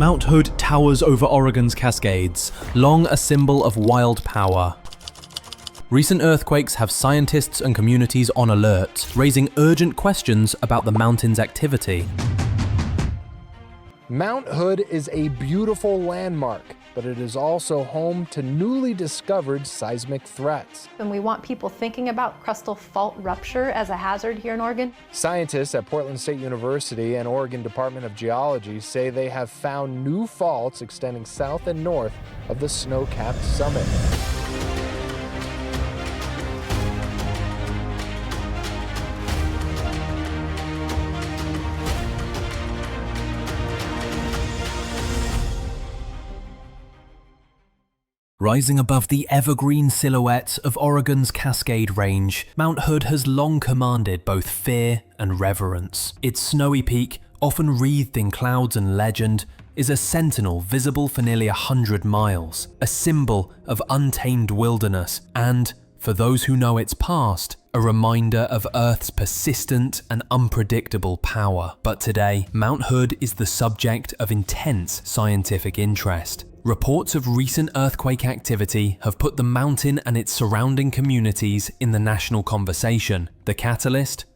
Mount Hood towers over Oregon's Cascades, long a symbol of wild power. Recent earthquakes have scientists and communities on alert, raising urgent questions about the mountain's activity. Mount Hood is a beautiful landmark, but it is also home to newly discovered seismic threats. And we want people thinking about crustal fault rupture as a hazard here in Oregon. Scientists at Portland State University and Oregon Department of Geology say they have found new faults extending south and north of the snow-capped summit. Rising above the evergreen silhouette of Oregon's Cascade Range, Mount Hood has long commanded both fear and reverence. Its snowy peak, often wreathed in clouds and legend, is a sentinel visible for nearly 100 miles, a symbol of untamed wilderness and, for those who know its past, a reminder of Earth's persistent and unpredictable power. But today, Mount Hood is the subject of intense scientific interest. Reports of recent earthquake activity have put the mountain and its surrounding communities in the national conversation. The catalyst?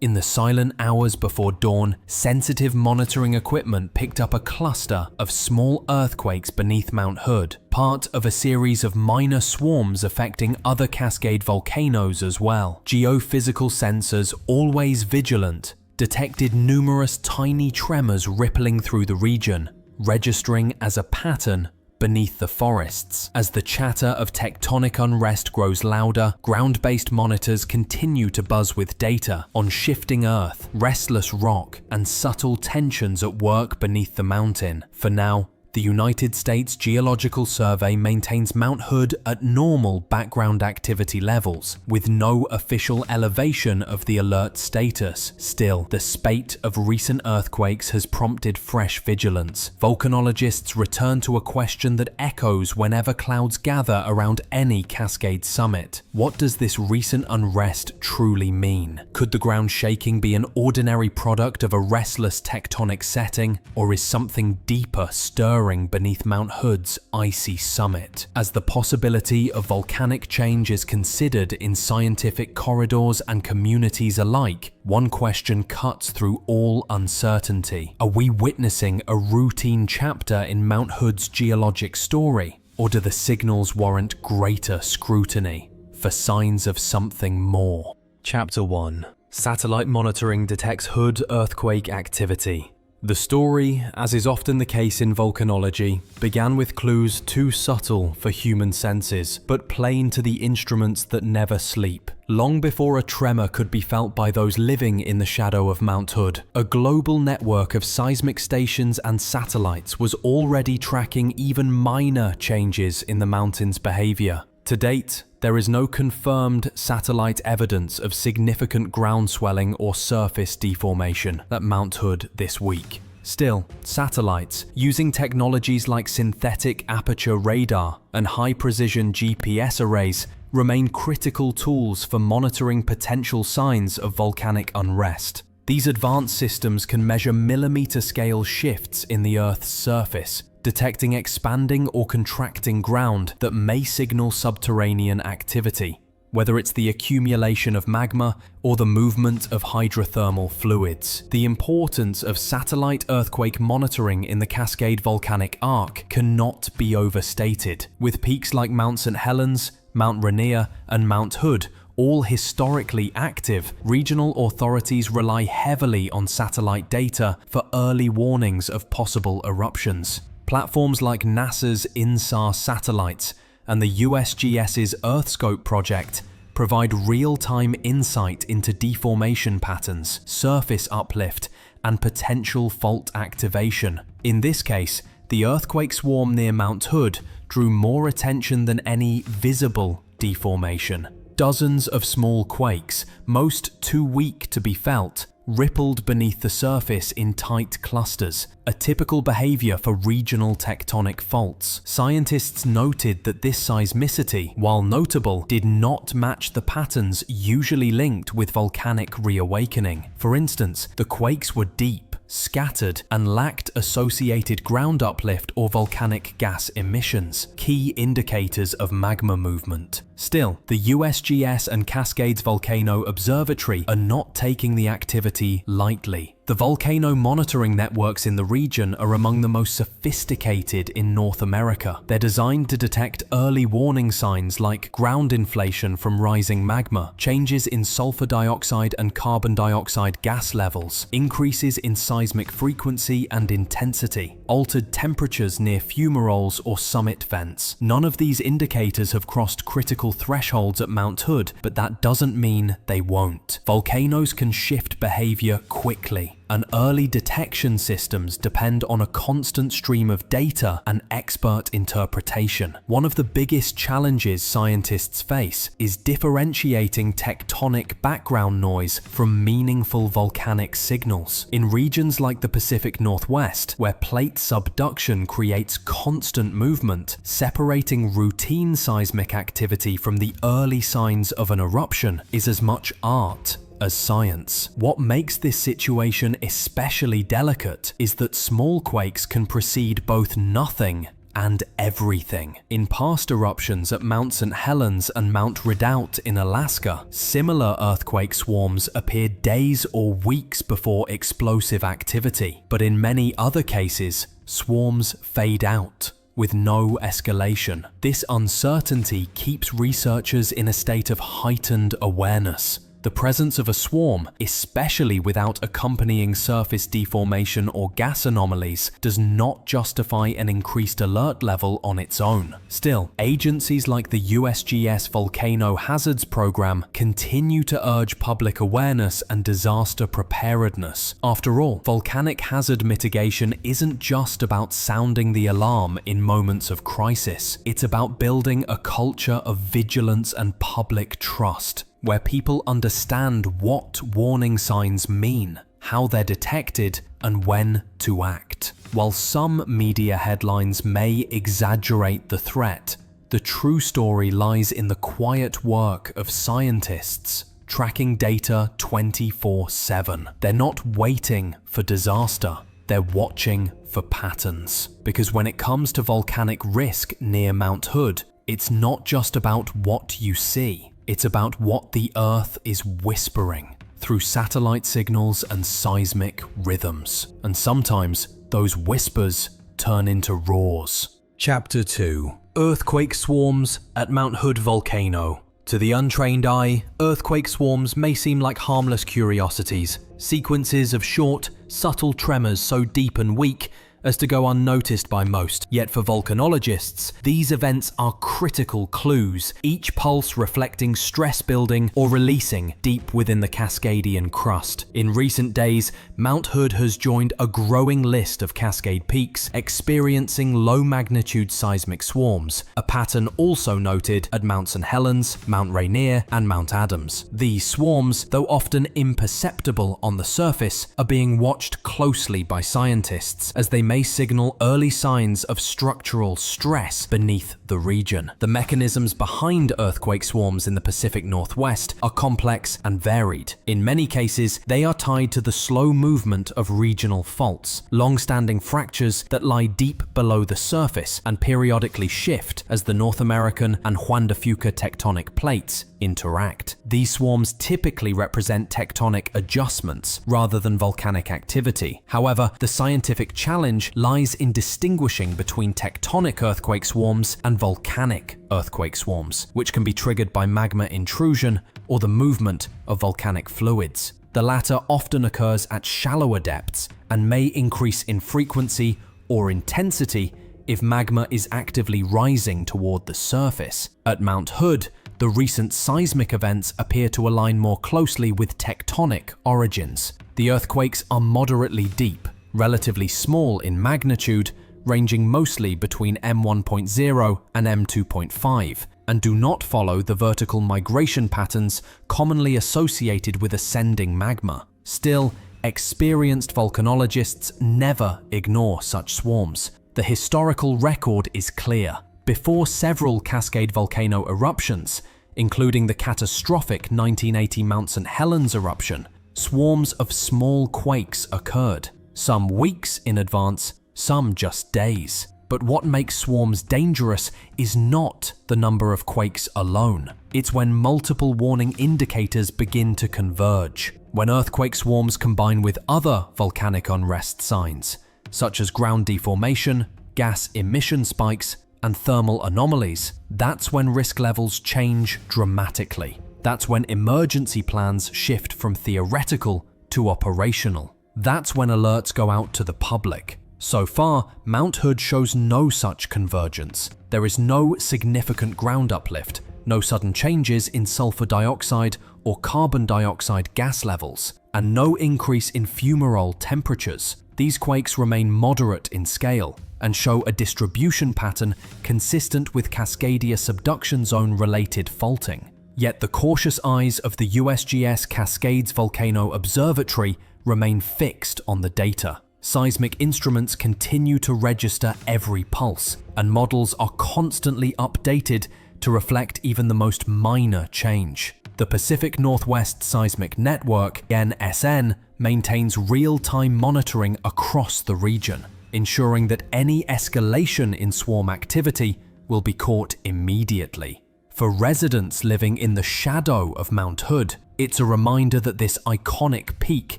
In the silent hours before dawn, sensitive monitoring equipment picked up a cluster of small earthquakes beneath Mount Hood, part of a series of minor swarms affecting other Cascade volcanoes as well. Geophysical sensors, always vigilant, detected numerous tiny tremors rippling through the region, registering as a pattern beneath the forests. As the chatter of tectonic unrest grows louder, ground-based monitors continue to buzz with data on shifting earth, restless rock, and subtle tensions at work beneath the mountain. For now, the United States Geological Survey maintains Mount Hood at normal background activity levels, with no official elevation of the alert status. Still, the spate of recent earthquakes has prompted fresh vigilance. Volcanologists return to a question that echoes whenever clouds gather around any Cascade summit. What does this recent unrest truly mean? Could the ground shaking be an ordinary product of a restless tectonic setting, or is something deeper stirring beneath Mount Hood's icy summit? As the possibility of volcanic change is considered in scientific corridors and communities alike, one question cuts through all uncertainty. Are we witnessing a routine chapter in Mount Hood's geologic story, or do the signals warrant greater scrutiny for signs of something more? Chapter 1. Satellite monitoring detects Hood earthquake activity. The story, as is often the case in volcanology, began with clues too subtle for human senses, but plain to the instruments that never sleep. Long before a tremor could be felt by those living in the shadow of Mount Hood, a global network of seismic stations and satellites was already tracking even minor changes in the mountain's behavior. To date, there is no confirmed satellite evidence of significant ground swelling or surface deformation at Mount Hood this week. Still, satellites, using technologies like synthetic aperture radar and high-precision GPS arrays, remain critical tools for monitoring potential signs of volcanic unrest. These advanced systems can measure millimeter-scale shifts in the Earth's surface, detecting expanding or contracting ground that may signal subterranean activity, whether it's the accumulation of magma or the movement of hydrothermal fluids. The importance of satellite earthquake monitoring in the Cascade volcanic arc cannot be overstated. With peaks like Mount St. Helens, Mount Rainier, and Mount Hood all historically active, regional authorities rely heavily on satellite data for early warnings of possible eruptions. Platforms like NASA's INSAR satellites and the USGS's EarthScope project provide real-time insight into deformation patterns, surface uplift, and potential fault activation. In this case, the earthquake swarm near Mount Hood drew more attention than any visible deformation. Dozens of small quakes, most too weak to be felt, rippled beneath the surface in tight clusters, a typical behavior for regional tectonic faults. Scientists noted that this seismicity, while notable, did not match the patterns usually linked with volcanic reawakening. For instance, the quakes were deep, scattered, and lacked associated ground uplift or volcanic gas emissions, key indicators of magma movement. Still, the USGS and Cascades Volcano Observatory are not taking the activity lightly. The volcano monitoring networks in the region are among the most sophisticated in North America. They're designed to detect early warning signs like ground inflation from rising magma, changes in sulfur dioxide and carbon dioxide gas levels, increases in seismic frequency and intensity, altered temperatures near fumaroles or summit vents. None of these indicators have crossed critical thresholds at Mount Hood, but that doesn't mean they won't. Volcanoes can shift behavior quickly, and early detection systems depend on a constant stream of data and expert interpretation. One of the biggest challenges scientists face is differentiating tectonic background noise from meaningful volcanic signals. In regions like the Pacific Northwest, where plate subduction creates constant movement, separating routine seismic activity from the early signs of an eruption is as much art as science. What makes this situation especially delicate is that small quakes can precede both nothing and everything. In past eruptions at Mount St. Helens and Mount Redoubt in Alaska, similar earthquake swarms appeared days or weeks before explosive activity. But in many other cases, swarms fade out with no escalation. This uncertainty keeps researchers in a state of heightened awareness. The presence of a swarm, especially without accompanying surface deformation or gas anomalies, does not justify an increased alert level on its own. Still, agencies like the USGS Volcano Hazards Program continue to urge public awareness and disaster preparedness. After all, volcanic hazard mitigation isn't just about sounding the alarm in moments of crisis. It's about building a culture of vigilance and public trust, where people understand what warning signs mean, how they're detected, and when to act. While some media headlines may exaggerate the threat, the true story lies in the quiet work of scientists tracking data 24/7. They're not waiting for disaster, they're watching for patterns. Because when it comes to volcanic risk near Mount Hood, it's not just about what you see. It's about what the Earth is whispering through satellite signals and seismic rhythms. And sometimes those whispers turn into roars. Chapter 2. Earthquake Swarms at Mount Hood Volcano. To the untrained eye, earthquake swarms may seem like harmless curiosities, sequences of short, subtle tremors so deep and weak as to go unnoticed by most. Yet for volcanologists, these events are critical clues, each pulse reflecting stress building or releasing deep within the Cascadian crust. In recent days, Mount Hood has joined a growing list of Cascade peaks experiencing low-magnitude seismic swarms, a pattern also noted at Mount St. Helens, Mount Rainier, and Mount Adams. These swarms, though often imperceptible on the surface, are being watched closely by scientists as they may signal early signs of structural stress beneath the region. The mechanisms behind earthquake swarms in the Pacific Northwest are complex and varied. In many cases, they are tied to the slow movement of regional faults, long-standing fractures that lie deep below the surface and periodically shift as the North American and Juan de Fuca tectonic plates interact. These swarms typically represent tectonic adjustments rather than volcanic activity. However, the scientific challenge lies in distinguishing between tectonic earthquake swarms and volcanic earthquake swarms, which can be triggered by magma intrusion or the movement of volcanic fluids. The latter often occurs at shallower depths and may increase in frequency or intensity if magma is actively rising toward the surface. At Mount Hood, the recent seismic events appear to align more closely with tectonic origins. The earthquakes are moderately deep, relatively small in magnitude, ranging mostly between M1.0 and M2.5, and do not follow the vertical migration patterns commonly associated with ascending magma. Still, experienced volcanologists never ignore such swarms. The historical record is clear. Before several Cascade volcano eruptions, including the catastrophic 1980 Mount St. Helens eruption, swarms of small quakes occurred. some weeks in advance, some just days. But what makes swarms dangerous is not the number of quakes alone. It's when multiple warning indicators begin to converge. When earthquake swarms combine with other volcanic unrest signs, such as ground deformation, gas emission spikes, and thermal anomalies, that's when risk levels change dramatically. That's when emergency plans shift from theoretical to operational. That's when alerts go out to the public. So far, Mount Hood shows no such convergence. There is no significant ground uplift, no sudden changes in sulfur dioxide or carbon dioxide gas levels, and no increase in fumarole temperatures. These quakes remain moderate in scale and show a distribution pattern consistent with Cascadia subduction zone related faulting. Yet the cautious eyes of the USGS Cascades Volcano Observatory remain fixed on the data. Seismic instruments continue to register every pulse, and models are constantly updated to reflect even the most minor change. The Pacific Northwest Seismic Network, NSN, maintains real-time monitoring across the region, ensuring that any escalation in swarm activity will be caught immediately. For residents living in the shadow of Mount Hood, it's a reminder that this iconic peak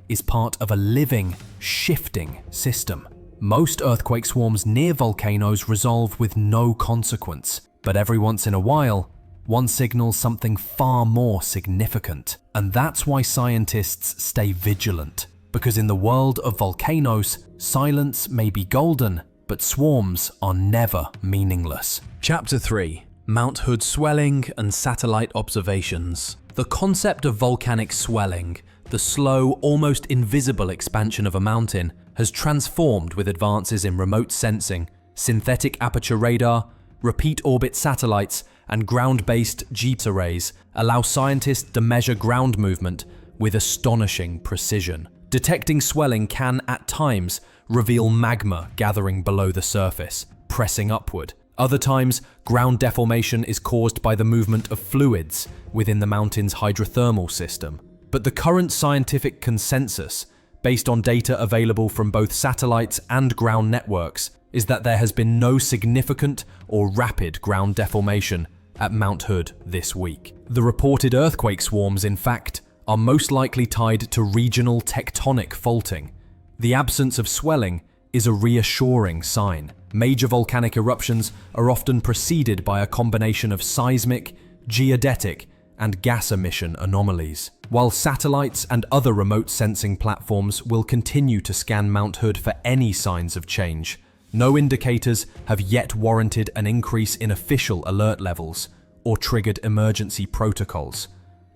is part of a living, shifting system. Most earthquake swarms near volcanoes resolve with no consequence, but every once in a while, one signals something far more significant. And that's why scientists stay vigilant, because in the world of volcanoes, silence may be golden, but swarms are never meaningless. Chapter 3: Mount Hood Swelling and Satellite Observations. The concept of volcanic swelling, the slow, almost invisible expansion of a mountain, has transformed with advances in remote sensing, synthetic aperture radar, repeat orbit satellites, and ground-based GPS arrays allow scientists to measure ground movement with astonishing precision. Detecting swelling can, at times, reveal magma gathering below the surface, pressing upward. Other times, ground deformation is caused by the movement of fluids within the mountain's hydrothermal system. But the current scientific consensus, based on data available from both satellites and ground networks, is that there has been no significant or rapid ground deformation at Mount Hood this week. The reported earthquake swarms, in fact, are most likely tied to regional tectonic faulting. The absence of swelling is a reassuring sign. Major volcanic eruptions are often preceded by a combination of seismic, geodetic, and gas emission anomalies. While satellites and other remote sensing platforms will continue to scan Mount Hood for any signs of change, no indicators have yet warranted an increase in official alert levels or triggered emergency protocols.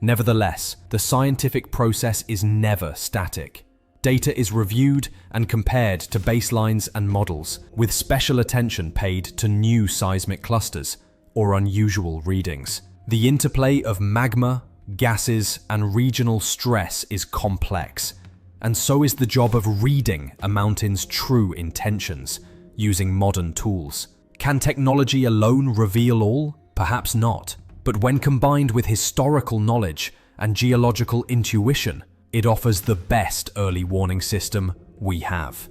Nevertheless, the scientific process is never static. Data is reviewed and compared to baselines and models, with special attention paid to new seismic clusters or unusual readings. The interplay of magma, gases, and regional stress is complex, and so is the job of reading a mountain's true intentions using modern tools. Can technology alone reveal all? Perhaps not. But when combined with historical knowledge and geological intuition, it offers the best early warning system we have.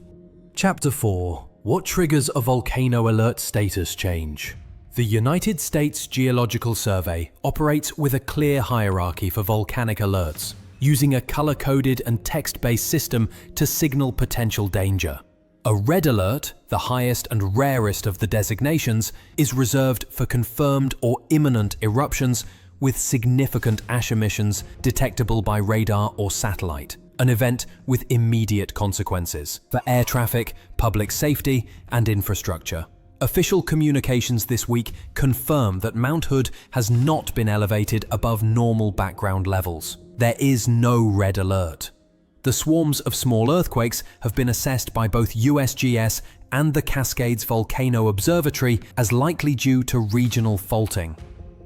Chapter 4: What triggers a volcano alert status change? The United States Geological Survey operates with a clear hierarchy for volcanic alerts, using a color-coded and text-based system to signal potential danger. A red alert, the highest and rarest of the designations, is reserved for confirmed or imminent eruptions with significant ash emissions detectable by radar or satellite, an event with immediate consequences for air traffic, public safety, and infrastructure. Official communications this week confirm that Mount Hood has not been elevated above normal background levels. There is no red alert. The swarms of small earthquakes have been assessed by both USGS and the Cascades Volcano Observatory as likely due to regional faulting,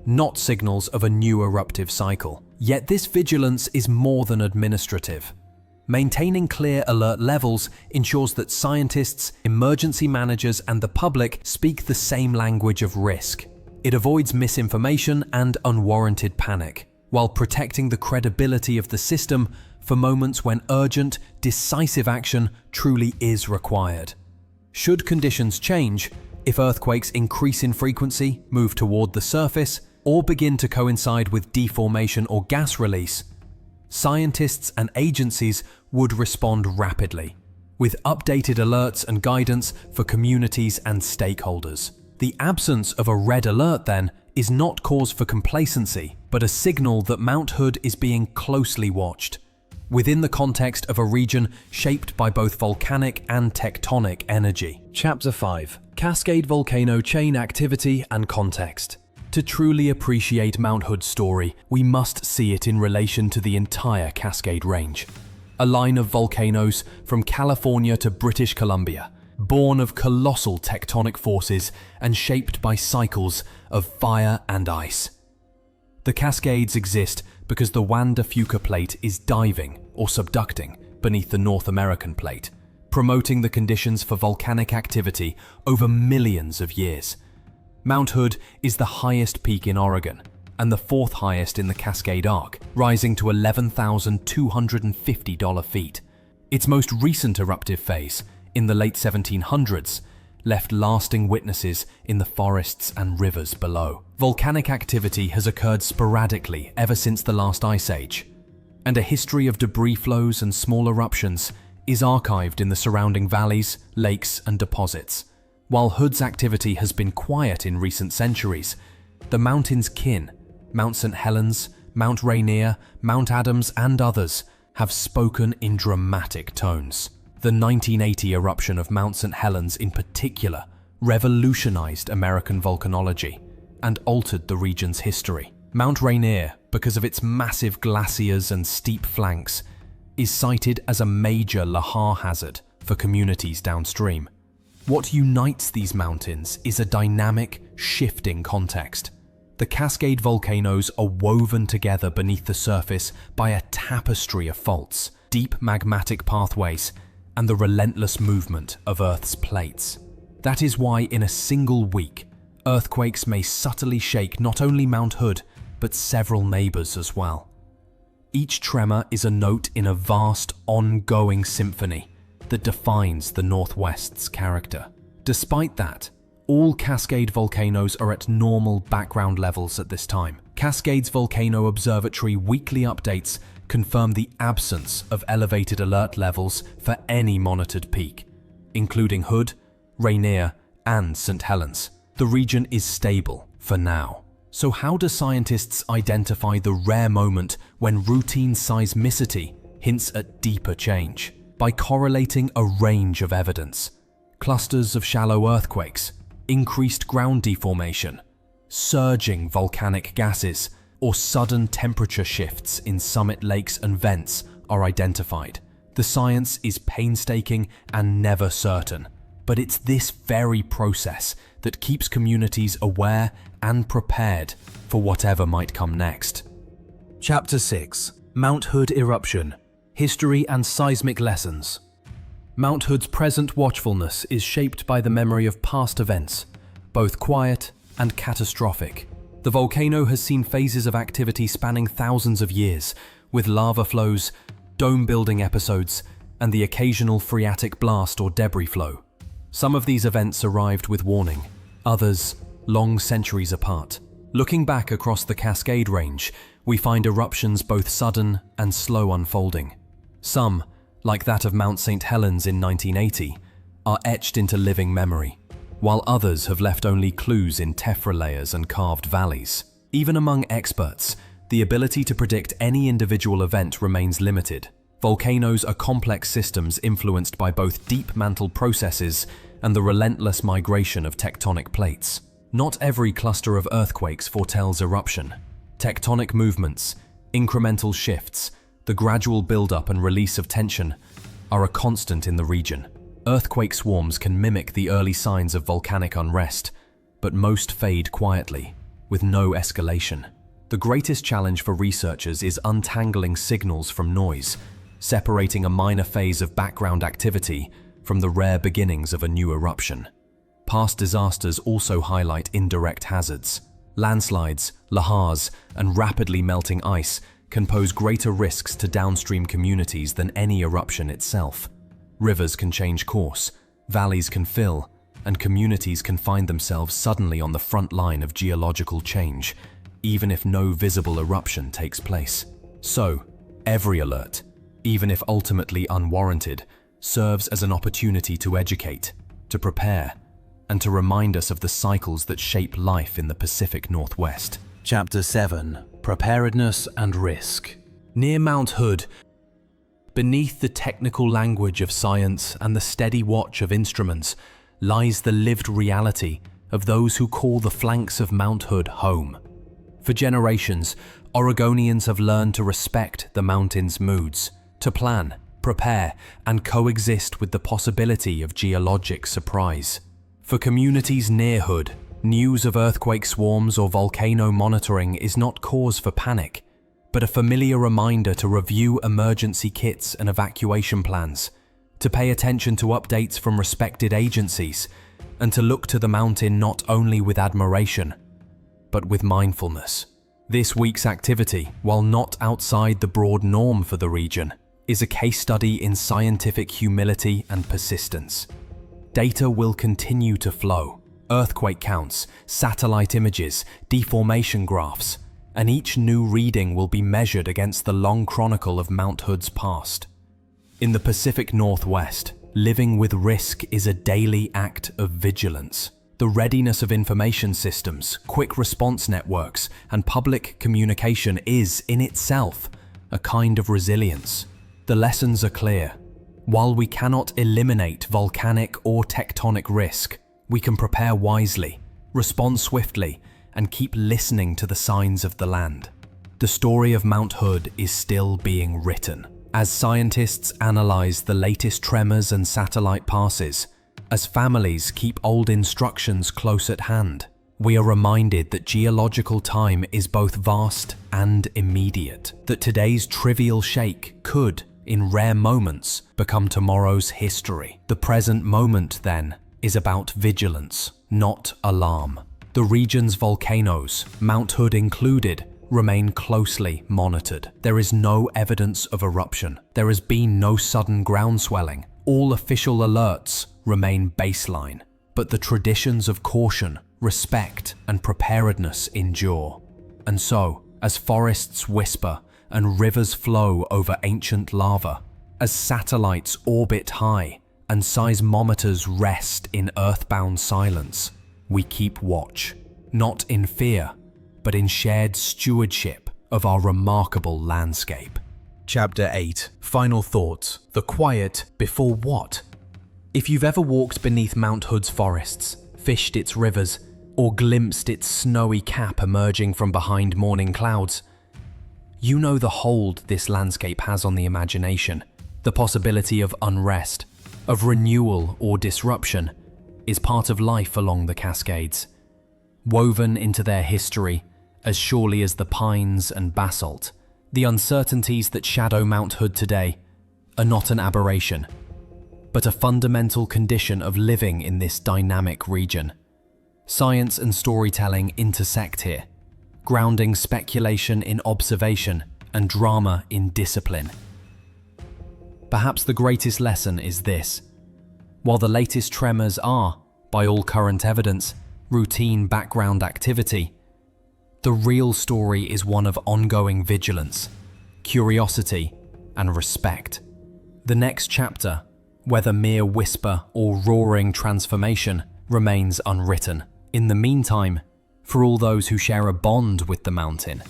not signals of a new eruptive cycle. Yet this vigilance is more than administrative. Maintaining clear alert levels ensures that scientists, emergency managers, and the public speak the same language of risk. It avoids misinformation and unwarranted panic, while protecting the credibility of the system for moments when urgent, decisive action truly is required. Should conditions change, if earthquakes increase in frequency, move toward the surface, or begin to coincide with deformation or gas release, scientists and agencies would respond rapidly, with updated alerts and guidance for communities and stakeholders. The absence of a red alert, then, is not cause for complacency, but a signal that Mount Hood is being closely watched, within the context of a region shaped by both volcanic and tectonic energy. Chapter 5: Cascade Volcano Chain Activity and Context. To truly appreciate Mount Hood's story, we must see it in relation to the entire Cascade Range. A line of volcanoes from California to British Columbia, born of colossal tectonic forces and shaped by cycles of fire and ice. The Cascades exist because the Juan de Fuca plate is diving or subducting beneath the North American plate, promoting the conditions for volcanic activity over millions of years. Mount Hood is the highest peak in Oregon and the fourth highest in the Cascade Arc, rising to 11,250 feet. Its most recent eruptive phase, in the late 1700s, left lasting witnesses in the forests and rivers below. Volcanic activity has occurred sporadically ever since the last ice age, and a history of debris flows and small eruptions is archived in the surrounding valleys, lakes, and deposits. While Hood's activity has been quiet in recent centuries, the mountain's kin, Mount St. Helens, Mount Rainier, Mount Adams, and others, have spoken in dramatic tones. The 1980 eruption of Mount St. Helens in particular revolutionized American volcanology and altered the region's history. Mount Rainier, because of its massive glaciers and steep flanks, is cited as a major lahar hazard for communities downstream. What unites these mountains is a dynamic, shifting context. The Cascade volcanoes are woven together beneath the surface by a tapestry of faults, deep magmatic pathways, and the relentless movement of Earth's plates. That is why in a single week, earthquakes may subtly shake not only Mount Hood, but several neighbors as well. Each tremor is a note in a vast, ongoing symphony that defines the Northwest's character. Despite that, all Cascade volcanoes are at normal background levels at this time. Cascades Volcano Observatory weekly updates confirm the absence of elevated alert levels for any monitored peak, including Hood, Rainier, and St. Helens. The region is stable for now. So how do scientists identify the rare moment when routine seismicity hints at deeper change? By correlating a range of evidence: clusters of shallow earthquakes, increased ground deformation, surging volcanic gases, or sudden temperature shifts in summit lakes and vents are identified. The science is painstaking and never certain, but it's this very process that keeps communities aware and prepared for whatever might come next. Chapter 6: Mount Hood Eruption, History and Seismic Lessons. Mount Hood's present watchfulness is shaped by the memory of past events, both quiet and catastrophic. The volcano has seen phases of activity spanning thousands of years, with lava flows, dome-building episodes, and the occasional phreatic blast or debris flow. Some of these events arrived with warning, others long centuries apart. Looking back across the Cascade Range, we find eruptions both sudden and slow unfolding. Some, like that of Mount St. Helens in 1980, are etched into living memory, while others have left only clues in tephra layers and carved valleys. Even among experts, the ability to predict any individual event remains limited. Volcanoes are complex systems influenced by both deep mantle processes and the relentless migration of tectonic plates. Not every cluster of earthquakes foretells eruption. Tectonic movements, incremental shifts, the gradual buildup and release of tension are a constant in the region. Earthquake swarms can mimic the early signs of volcanic unrest, but most fade quietly, with no escalation. The greatest challenge for researchers is untangling signals from noise, separating a minor phase of background activity from the rare beginnings of a new eruption. Past disasters also highlight indirect hazards. Landslides, lahars, and rapidly melting ice can pose greater risks to downstream communities than any eruption itself. Rivers can change course, valleys can fill, and communities can find themselves suddenly on the front line of geological change, even if no visible eruption takes place. So, every alert, even if ultimately unwarranted, serves as an opportunity to educate, to prepare, and to remind us of the cycles that shape life in the Pacific Northwest. Chapter 7: Preparedness and Risk. Near Mount Hood, beneath the technical language of science and the steady watch of instruments, lies the lived reality of those who call the flanks of Mount Hood home. For generations, Oregonians have learned to respect the mountain's moods, to plan, prepare, and coexist with the possibility of geologic surprise. For communities near Hood, news of earthquake swarms or volcano monitoring is not cause for panic, but a familiar reminder to review emergency kits and evacuation plans, to pay attention to updates from respected agencies, and to look to the mountain not only with admiration, but with mindfulness. This week's activity, while not outside the broad norm for the region, is a case study in scientific humility and persistence. Data will continue to flow: earthquake counts, satellite images, deformation graphs, and each new reading will be measured against the long chronicle of Mount Hood's past. In the Pacific Northwest, living with risk is a daily act of vigilance. The readiness of information systems, quick response networks, and public communication is, in itself, a kind of resilience. The lessons are clear. While we cannot eliminate volcanic or tectonic risk, we can prepare wisely, respond swiftly, and keep listening to the signs of the land. The story of Mount Hood is still being written. As scientists analyze the latest tremors and satellite passes, as families keep old instructions close at hand, we are reminded that geological time is both vast and immediate, that today's trivial shake could, in rare moments, become tomorrow's history. The present moment, then, is about vigilance, not alarm. The region's volcanoes, Mount Hood included, remain closely monitored. There is no evidence of eruption. There has been no sudden ground swelling. All official alerts remain baseline. But the traditions of caution, respect, and preparedness endure. And so, as forests whisper and rivers flow over ancient lava, as satellites orbit high and seismometers rest in earthbound silence, we keep watch, not in fear, but in shared stewardship of our remarkable landscape. Chapter 8: Final Thoughts. The quiet before what? If you've ever walked beneath Mount Hood's forests, fished its rivers, or glimpsed its snowy cap emerging from behind morning clouds, you know the hold this landscape has on the imagination. The possibility of unrest, of renewal or disruption, is part of life along the Cascades, woven into their history as surely as the pines and basalt. The uncertainties that shadow Mount Hood today are not an aberration, but a fundamental condition of living in this dynamic region. Science and storytelling intersect here, grounding speculation in observation and drama in discipline. Perhaps the greatest lesson is this: while the latest tremors are, by all current evidence, routine background activity, the real story is one of ongoing vigilance, curiosity, and respect. The next chapter, whether mere whisper or roaring transformation, remains unwritten. In the meantime, for all those who share a bond with the mountain,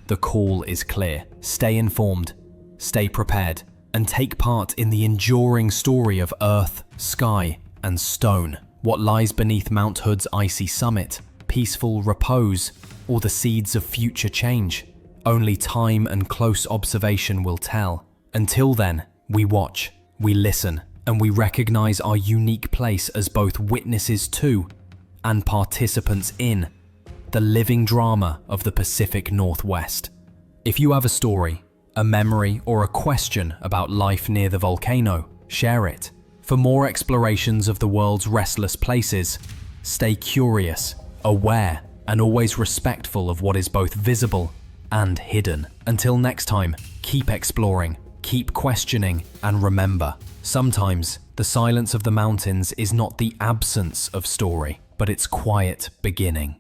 the call is clear. Stay informed, stay prepared, and take part in the enduring story of earth, sky, and stone. What lies beneath Mount Hood's icy summit, peaceful repose, or the seeds of future change, only time and close observation will tell. Until then, we watch, we listen, and we recognize our unique place as both witnesses to and participants in the living drama of the Pacific Northwest. If you have a story, a memory, or a question about life near the volcano, share it. For more explorations of the world's restless places, stay curious, aware, and always respectful of what is both visible and hidden. Until next time, keep exploring, keep questioning, and remember, sometimes the silence of the mountains is not the absence of story, but its quiet beginning.